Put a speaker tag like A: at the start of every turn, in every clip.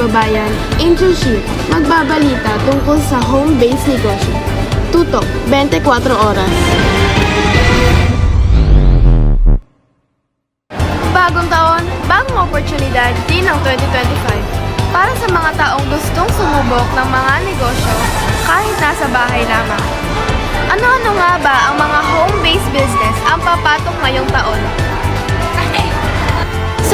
A: kababayan, internship, magbabalita tungkol sa home-based negosyo. Tutok, 24 oras. Bagong taon, bagong oportunidad din ang 2025. Para sa mga taong gustong sumubok ng mga negosyo kahit nasa bahay lamang. Ano-ano nga ba ang mga home-based business ang papatok ngayong taon?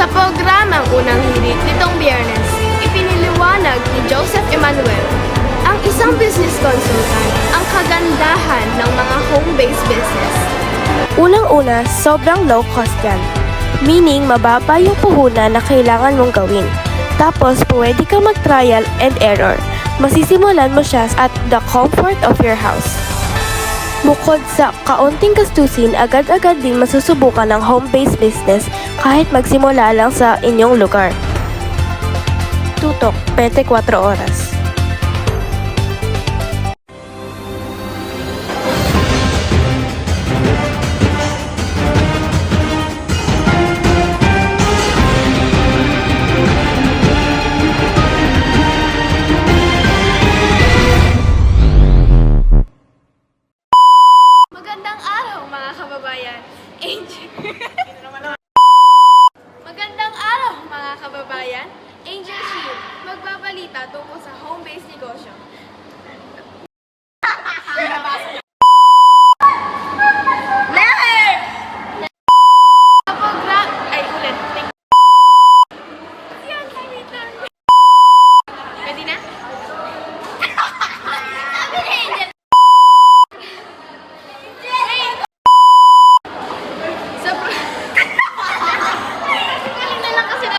A: Sa programang Unang Hirit nitong Biyernes, ipiniliwanag ni Joseph Emmanuel, ang isang business consultant, ang kagandahan ng mga home-based business.
B: Unang-una, sobrang low cost yan. Meaning, mababa yung puhunan na kailangan mong gawin. Tapos, pwede kang mag-trial and error. Masisimulan mo siya at the comfort of your house. Bukod sa kaunting gastusin, agad-agad din masusubukan ng home-based business kahit magsimula lang sa inyong lugar. Tutok, 24 oras.